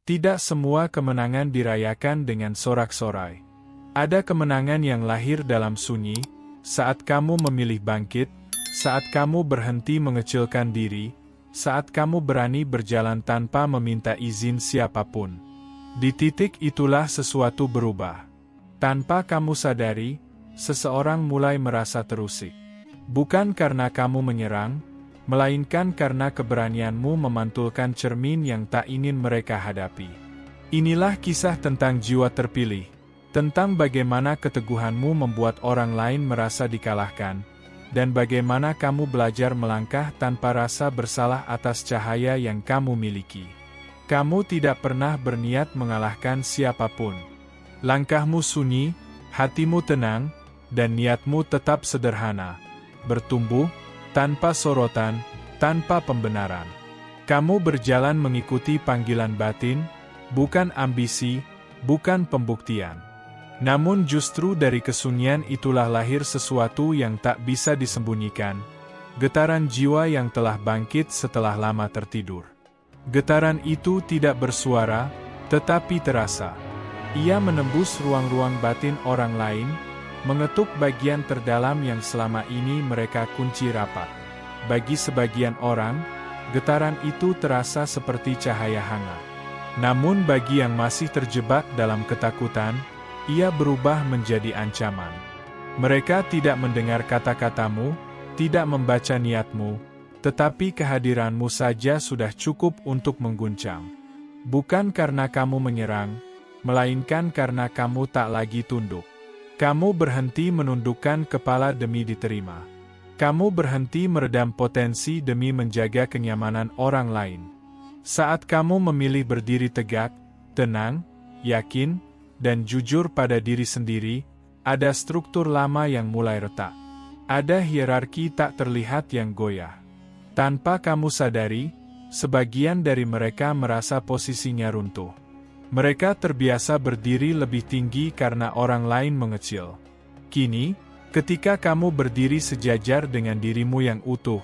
Tidak semua kemenangan dirayakan dengan sorak-sorai. Ada kemenangan yang lahir dalam sunyi, saat kamu memilih bangkit, saat kamu berhenti mengecilkan diri, saat kamu berani berjalan tanpa meminta izin siapapun. Di titik itulah sesuatu berubah. Tanpa kamu sadari, seseorang mulai merasa terusik. Bukan karena kamu menyerang, melainkan karena keberanianmu memantulkan cermin yang tak ingin mereka hadapi. Inilah kisah tentang jiwa terpilih, tentang bagaimana keteguhanmu membuat orang lain merasa dikalahkan, dan bagaimana kamu belajar melangkah tanpa rasa bersalah atas cahaya yang kamu miliki. Kamu tidak pernah berniat mengalahkan siapapun. Langkahmu sunyi, hatimu tenang, dan niatmu tetap sederhana, bertumbuh, tanpa sorotan, tanpa pembenaran. Kamu berjalan mengikuti panggilan batin, bukan ambisi, bukan pembuktian. Namun justru dari kesunyian itulah lahir sesuatu yang tak bisa disembunyikan, getaran jiwa yang telah bangkit setelah lama tertidur. Getaran itu tidak bersuara, tetapi terasa. Ia menembus ruang-ruang batin orang lain, mengetuk bagian terdalam yang selama ini mereka kunci rapat. Bagi sebagian orang, getaran itu terasa seperti cahaya hangat. Namun bagi yang masih terjebak dalam ketakutan, ia berubah menjadi ancaman. Mereka tidak mendengar kata-katamu, tidak membaca niatmu, tetapi kehadiranmu saja sudah cukup untuk mengguncang. Bukan karena kamu menyerang, melainkan karena kamu tak lagi tunduk. Kamu berhenti menundukkan kepala demi diterima. Kamu berhenti meredam potensi demi menjaga kenyamanan orang lain. Saat kamu memilih berdiri tegak, tenang, yakin, dan jujur pada diri sendiri, ada struktur lama yang mulai retak. Ada hierarki tak terlihat yang goyah. Tanpa kamu sadari, sebagian dari mereka merasa posisinya runtuh. Mereka terbiasa berdiri lebih tinggi karena orang lain mengecil. Kini, ketika kamu berdiri sejajar dengan dirimu yang utuh,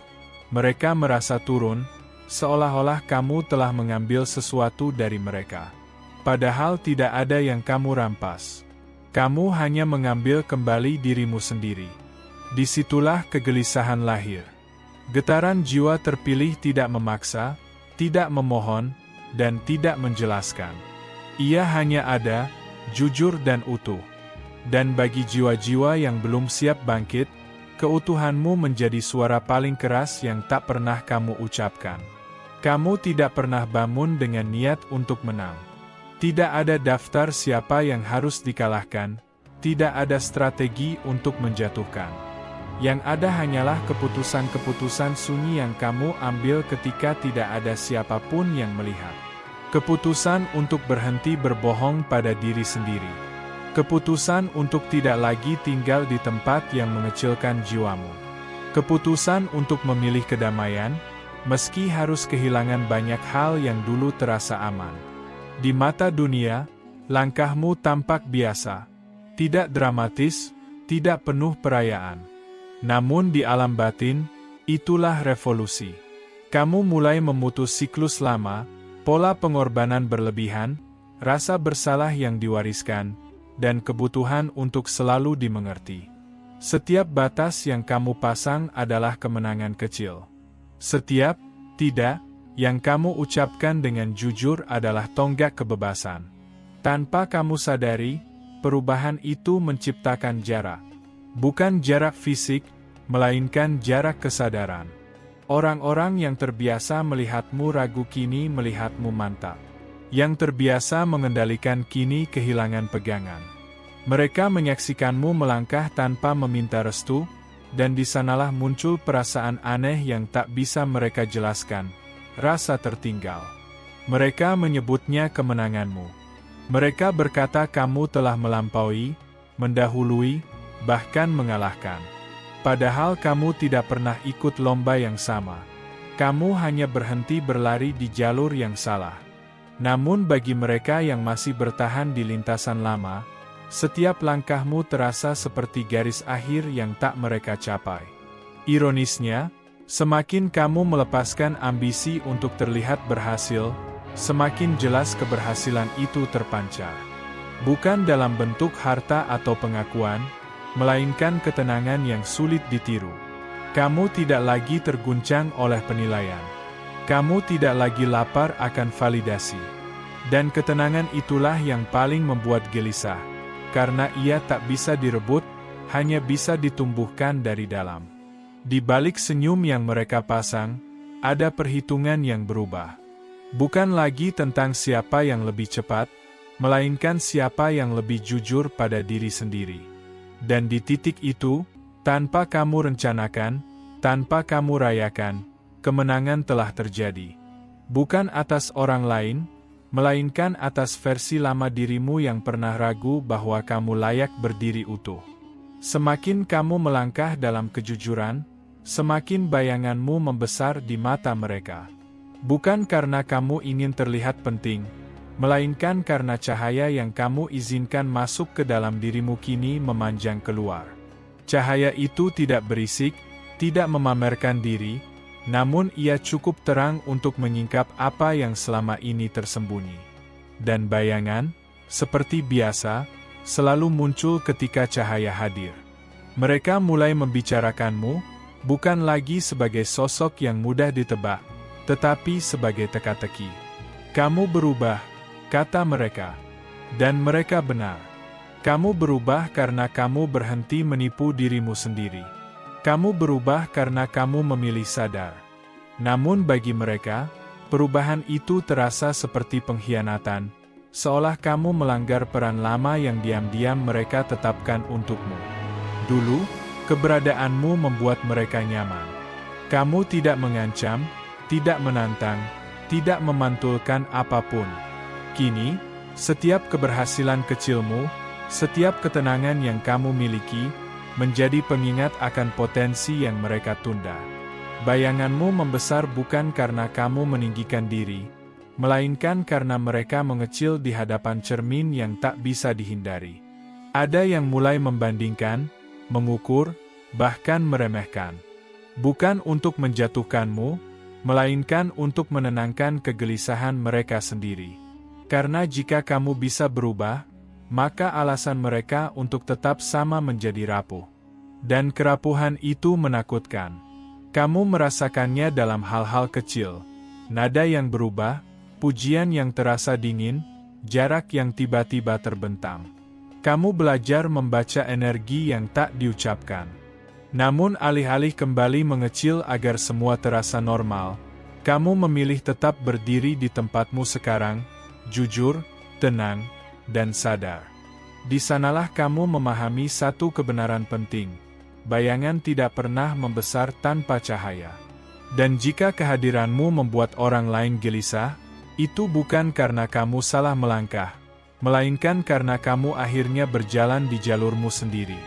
mereka merasa turun, seolah-olah kamu telah mengambil sesuatu dari mereka. Padahal tidak ada yang kamu rampas. Kamu hanya mengambil kembali dirimu sendiri. Disitulah kegelisahan lahir. Getaran jiwa terpilih tidak memaksa, tidak memohon, dan tidak menjelaskan. Ia hanya ada, jujur dan utuh. Dan bagi jiwa-jiwa yang belum siap bangkit, keutuhanmu menjadi suara paling keras yang tak pernah kamu ucapkan. Kamu tidak pernah bangun dengan niat untuk menang. Tidak ada daftar siapa yang harus dikalahkan, tidak ada strategi untuk menjatuhkan. Yang ada hanyalah keputusan-keputusan sunyi yang kamu ambil ketika tidak ada siapapun yang melihat. Keputusan untuk berhenti berbohong pada diri sendiri. Keputusan untuk tidak lagi tinggal di tempat yang mengecilkan jiwamu. Keputusan untuk memilih kedamaian, meski harus kehilangan banyak hal yang dulu terasa aman. Di mata dunia, langkahmu tampak biasa, tidak dramatis, tidak penuh perayaan. Namun di alam batin, itulah revolusi. Kamu mulai memutus siklus lama, pola pengorbanan berlebihan, rasa bersalah yang diwariskan, dan kebutuhan untuk selalu dimengerti. Setiap batas yang kamu pasang adalah kemenangan kecil. Setiap tidak yang kamu ucapkan dengan jujur adalah tonggak kebebasan. Tanpa kamu sadari, perubahan itu menciptakan jarak. Bukan jarak fisik, melainkan jarak kesadaran. Orang-orang yang terbiasa melihatmu ragu kini melihatmu mantap. Yang terbiasa mengendalikan kini kehilangan pegangan. Mereka menyaksikanmu melangkah tanpa meminta restu, dan di sanalah muncul perasaan aneh yang tak bisa mereka jelaskan, rasa tertinggal. Mereka menyebutnya kemenanganmu. Mereka berkata kamu telah melampaui, mendahului, bahkan mengalahkan. Padahal kamu tidak pernah ikut lomba yang sama. Kamu hanya berhenti berlari di jalur yang salah. Namun bagi mereka yang masih bertahan di lintasan lama, setiap langkahmu terasa seperti garis akhir yang tak mereka capai. Ironisnya, semakin kamu melepaskan ambisi untuk terlihat berhasil, semakin jelas keberhasilan itu terpancar. Bukan dalam bentuk harta atau pengakuan, melainkan ketenangan yang sulit ditiru. Kamu tidak lagi terguncang oleh penilaian. Kamu tidak lagi lapar akan validasi. Dan ketenangan itulah yang paling membuat gelisah, karena ia tak bisa direbut, hanya bisa ditumbuhkan dari dalam. Di balik senyum yang mereka pasang, ada perhitungan yang berubah. Bukan lagi tentang siapa yang lebih cepat, melainkan siapa yang lebih jujur pada diri sendiri. Dan di titik itu, tanpa kamu rencanakan, tanpa kamu rayakan, kemenangan telah terjadi. Bukan atas orang lain, melainkan atas versi lama dirimu yang pernah ragu bahwa kamu layak berdiri utuh. Semakin kamu melangkah dalam kejujuran, semakin bayanganmu membesar di mata mereka. Bukan karena kamu ingin terlihat penting, melainkan karena cahaya yang kamu izinkan masuk ke dalam dirimu kini memanjang keluar. Cahaya itu tidak berisik, tidak memamerkan diri, namun ia cukup terang untuk menyingkap apa yang selama ini tersembunyi. Dan bayangan, seperti biasa, selalu muncul ketika cahaya hadir. Mereka mulai membicarakanmu, bukan lagi sebagai sosok yang mudah ditebak, tetapi sebagai teka-teki. Kamu berubah, kata mereka. Dan mereka benar. Kamu berubah karena kamu berhenti menipu dirimu sendiri. Kamu berubah karena kamu memilih sadar. Namun bagi mereka, perubahan itu terasa seperti pengkhianatan, seolah kamu melanggar peran lama yang diam-diam mereka tetapkan untukmu. Dulu, keberadaanmu membuat mereka nyaman. Kamu tidak mengancam, tidak menantang, tidak memantulkan apapun. Kini, setiap keberhasilan kecilmu, setiap ketenangan yang kamu miliki, menjadi pengingat akan potensi yang mereka tunda. Bayanganmu membesar bukan karena kamu meninggikan diri, melainkan karena mereka mengecil di hadapan cermin yang tak bisa dihindari. Ada yang mulai membandingkan, mengukur, bahkan meremehkan. Bukan untuk menjatuhkanmu, melainkan untuk menenangkan kegelisahan mereka sendiri. Karena jika kamu bisa berubah, maka alasan mereka untuk tetap sama menjadi rapuh. Dan kerapuhan itu menakutkan. Kamu merasakannya dalam hal-hal kecil, nada yang berubah, pujian yang terasa dingin, jarak yang tiba-tiba terbentang. Kamu belajar membaca energi yang tak diucapkan. Namun alih-alih kembali mengecil agar semua terasa normal, kamu memilih tetap berdiri di tempatmu sekarang, jujur, tenang, dan sadar. Di sanalah kamu memahami satu kebenaran penting. Bayangan tidak pernah membesar tanpa cahaya. Dan jika kehadiranmu membuat orang lain gelisah, itu bukan karena kamu salah melangkah, melainkan karena kamu akhirnya berjalan di jalurmu sendiri.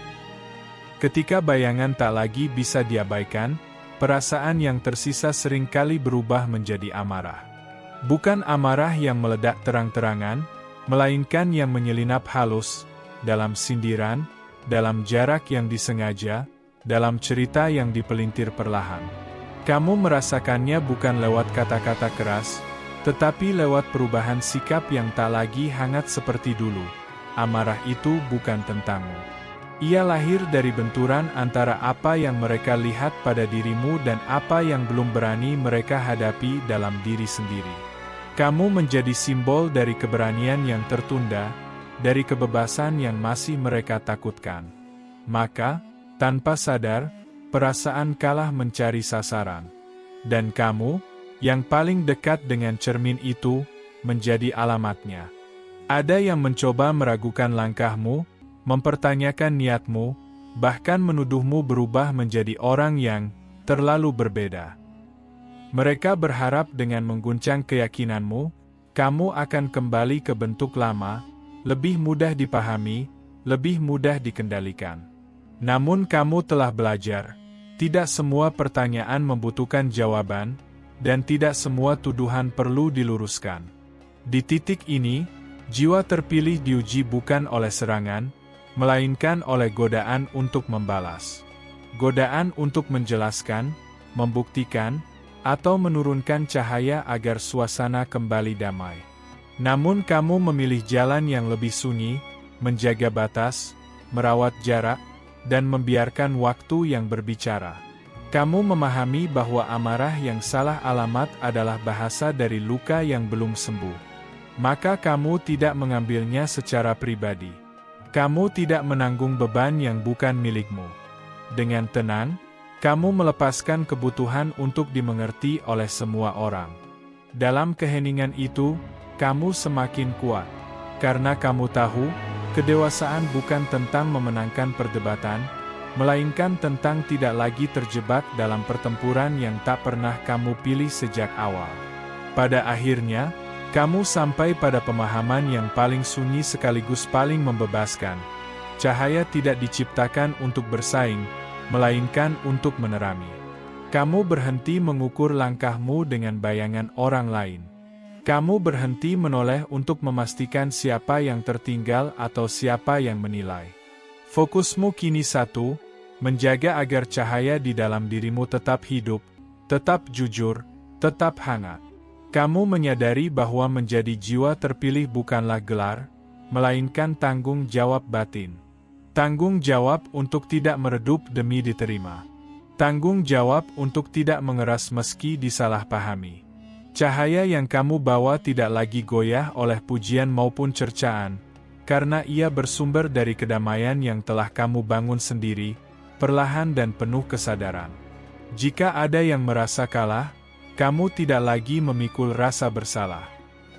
Ketika bayangan tak lagi bisa diabaikan, perasaan yang tersisa seringkali berubah menjadi amarah. Bukan amarah yang meledak terang-terangan, melainkan yang menyelinap halus, dalam sindiran, dalam jarak yang disengaja, dalam cerita yang dipelintir perlahan. Kamu merasakannya bukan lewat kata-kata keras, tetapi lewat perubahan sikap yang tak lagi hangat seperti dulu. Amarah itu bukan tentangmu. Ia lahir dari benturan antara apa yang mereka lihat pada dirimu dan apa yang belum berani mereka hadapi dalam diri sendiri. Kamu menjadi simbol dari keberanian yang tertunda, dari kebebasan yang masih mereka takutkan. Maka, tanpa sadar, perasaan kalah mencari sasaran. Dan kamu, yang paling dekat dengan cermin itu, menjadi alamatnya. Ada yang mencoba meragukan langkahmu, mempertanyakan niatmu, bahkan menuduhmu berubah menjadi orang yang terlalu berbeda. Mereka berharap dengan mengguncang keyakinanmu, kamu akan kembali ke bentuk lama, lebih mudah dipahami, lebih mudah dikendalikan. Namun kamu telah belajar, tidak semua pertanyaan membutuhkan jawaban, dan tidak semua tuduhan perlu diluruskan. Di titik ini, jiwa terpilih diuji bukan oleh serangan, melainkan oleh godaan untuk membalas. Godaan untuk menjelaskan, membuktikan, atau menurunkan cahaya agar suasana kembali damai. Namun kamu memilih jalan yang lebih sunyi, menjaga batas, merawat jarak, dan membiarkan waktu yang berbicara. Kamu memahami bahwa amarah yang salah alamat adalah bahasa dari luka yang belum sembuh. Maka kamu tidak mengambilnya secara pribadi. Kamu tidak menanggung beban yang bukan milikmu. Dengan tenang, kamu melepaskan kebutuhan untuk dimengerti oleh semua orang. Dalam keheningan itu, kamu semakin kuat. Karena kamu tahu, kedewasaan bukan tentang memenangkan perdebatan, melainkan tentang tidak lagi terjebak dalam pertempuran yang tak pernah kamu pilih sejak awal. Pada akhirnya, kamu sampai pada pemahaman yang paling sunyi sekaligus paling membebaskan. Cahaya tidak diciptakan untuk bersaing, melainkan untuk menerangi. Kamu berhenti mengukur langkahmu dengan bayangan orang lain. Kamu berhenti menoleh untuk memastikan siapa yang tertinggal atau siapa yang menilai. Fokusmu kini satu, menjaga agar cahaya di dalam dirimu tetap hidup, tetap jujur, tetap hangat. Kamu menyadari bahwa menjadi jiwa terpilih bukanlah gelar, melainkan tanggung jawab batin. Tanggung jawab untuk tidak meredup demi diterima. Tanggung jawab untuk tidak mengeras meski disalahpahami. Cahaya yang kamu bawa tidak lagi goyah oleh pujian maupun cercaan, karena ia bersumber dari kedamaian yang telah kamu bangun sendiri, perlahan dan penuh kesadaran. Jika ada yang merasa kalah, kamu tidak lagi memikul rasa bersalah.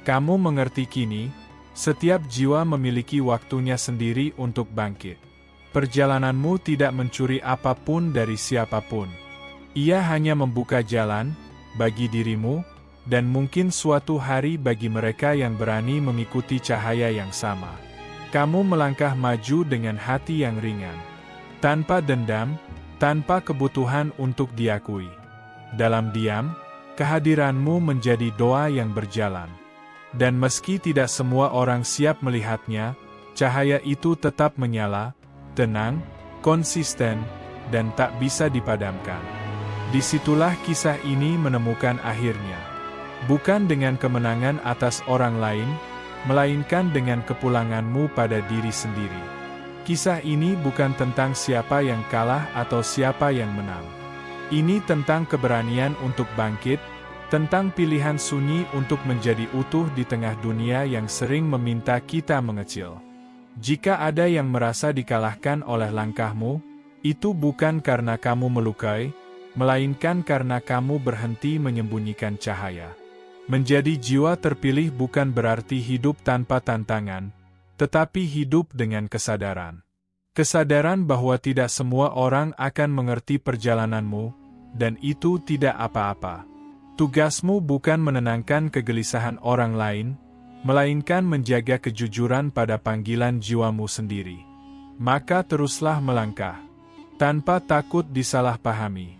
Kamu mengerti kini, setiap jiwa memiliki waktunya sendiri untuk bangkit. Perjalananmu tidak mencuri apapun dari siapapun. Ia hanya membuka jalan, bagi dirimu, dan mungkin suatu hari bagi mereka yang berani mengikuti cahaya yang sama. Kamu melangkah maju dengan hati yang ringan. Tanpa dendam, tanpa kebutuhan untuk diakui. Dalam diam, kehadiranmu menjadi doa yang berjalan. Dan meski tidak semua orang siap melihatnya, cahaya itu tetap menyala, tenang, konsisten, dan tak bisa dipadamkan. Disitulah kisah ini menemukan akhirnya. Bukan dengan kemenangan atas orang lain, melainkan dengan kepulanganmu pada diri sendiri. Kisah ini bukan tentang siapa yang kalah atau siapa yang menang. Ini tentang keberanian untuk bangkit, tentang pilihan sunyi untuk menjadi utuh di tengah dunia yang sering meminta kita mengecil. Jika ada yang merasa dikalahkan oleh langkahmu, itu bukan karena kamu melukai, melainkan karena kamu berhenti menyembunyikan cahaya. Menjadi jiwa terpilih bukan berarti hidup tanpa tantangan, tetapi hidup dengan kesadaran. Kesadaran bahwa tidak semua orang akan mengerti perjalananmu, dan itu tidak apa-apa. Tugasmu bukan menenangkan kegelisahan orang lain, melainkan menjaga kejujuran pada panggilan jiwamu sendiri. Maka teruslah melangkah, tanpa takut disalahpahami,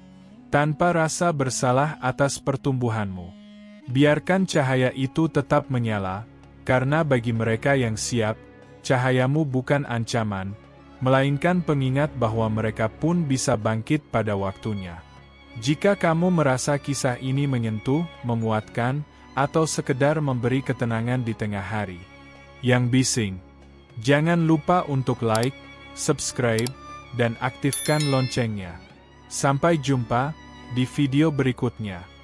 tanpa rasa bersalah atas pertumbuhanmu. Biarkan cahaya itu tetap menyala, karena bagi mereka yang siap, cahayamu bukan ancaman, melainkan pengingat bahwa mereka pun bisa bangkit pada waktunya. Jika kamu merasa kisah ini menyentuh, menguatkan, atau sekedar memberi ketenangan di tengah hari yang bising, jangan lupa untuk like, subscribe, dan aktifkan loncengnya. Sampai jumpa di video berikutnya.